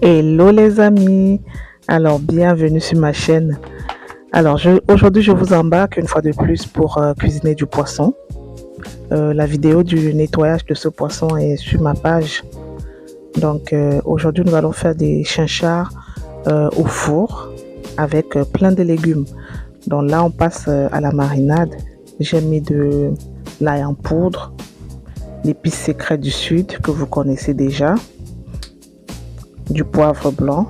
Hello les amis, alors bienvenue sur ma chaîne. Alors aujourd'hui je vous embarque une fois de plus pour cuisiner du poisson. La vidéo du nettoyage de ce poisson est sur ma page. Donc aujourd'hui nous allons faire des chinchards au four avec plein de légumes. Donc là on passe à la marinade. J'ai mis de l'ail en poudre, l'épice secret du sud que vous connaissez déjà, du poivre blanc.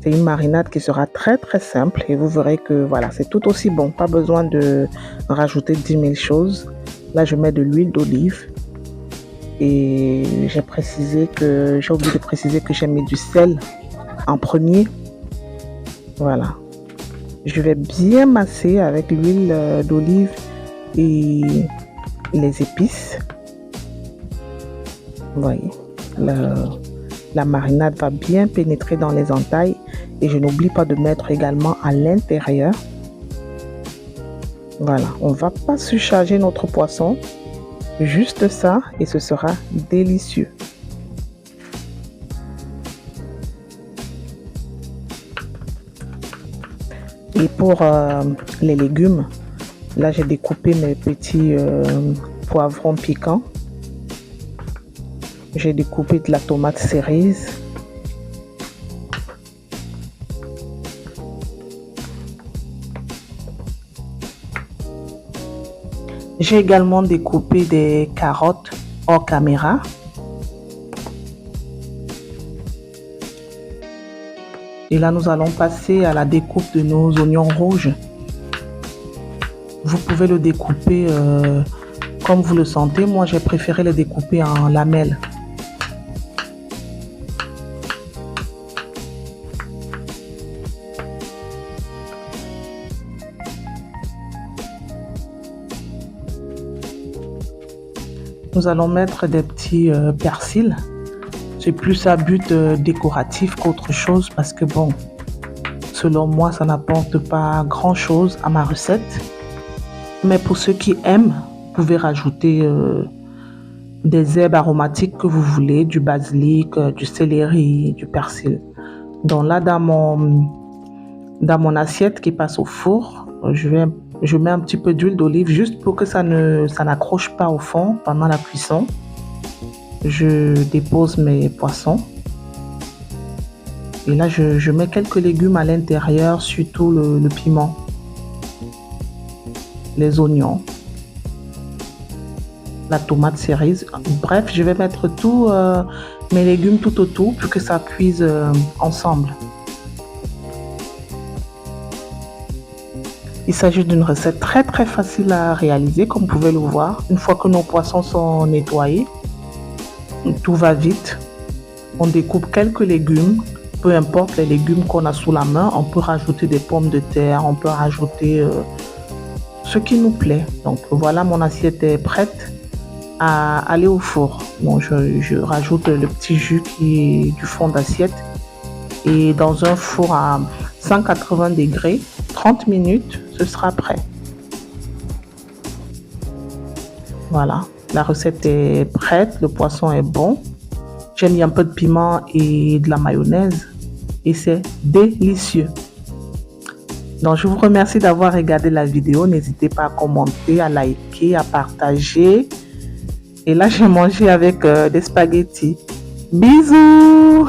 C'est une marinade qui sera très simple et vous verrez que voilà, c'est tout aussi bon. Pas besoin de rajouter 10 000 choses. Là, je mets de l'huile d'olive et j'ai oublié de préciser que j'ai mis du sel en premier. Voilà. Je vais bien masser avec l'huile d'olive et les épices. Vous voyez, la marinade va bien pénétrer dans les entailles et je n'oublie pas de mettre également à l'intérieur. Voilà, on ne va pas surcharger notre poisson, juste ça et ce sera délicieux. Et pour les légumes, là j'ai découpé mes petits poivrons piquants. J'ai découpé de la tomate cerise. J'ai également découpé des carottes hors caméra. Et là, nous allons passer à la découpe de nos oignons rouges. Vous pouvez le découper comme vous le sentez. Moi, j'ai préféré le découper en lamelles. Nous allons mettre des petits persils. C'est plus à but décoratif qu'autre chose parce que bon, selon moi, ça n'apporte pas grand chose à ma recette. Mais pour ceux qui aiment, vous pouvez rajouter des herbes aromatiques que vous voulez, du basilic, du céleri, du persil. Donc là, dans mon assiette qui passe au four, je mets un petit peu d'huile d'olive juste pour que ça n'accroche pas au fond pendant la cuisson. Je dépose mes poissons. Et là, je mets quelques légumes à l'intérieur, surtout le piment, les oignons, la tomate cerise. Bref, je vais mettre tous mes légumes tout autour pour que ça cuise ensemble. Il s'agit d'une recette très facile à réaliser, comme vous pouvez le voir. Une fois que nos poissons sont nettoyés, tout va vite. On découpe quelques légumes, peu importe les légumes qu'on a sous la main. On peut rajouter des pommes de terre, on peut rajouter ce qui nous plaît. Donc voilà, mon assiette est prête à aller au four. Bon, je rajoute le petit jus qui est du fond d'assiette et dans un four à 180 degrés, 30 minutes, ce sera prêt. Voilà, la recette est prête, le poisson est bon. J'ai mis un peu de piment et de la mayonnaise et c'est délicieux. Donc je vous remercie d'avoir regardé la vidéo. N'hésitez pas à commenter, à liker, à partager. Et là j'ai mangé avec des spaghettis. Bisous!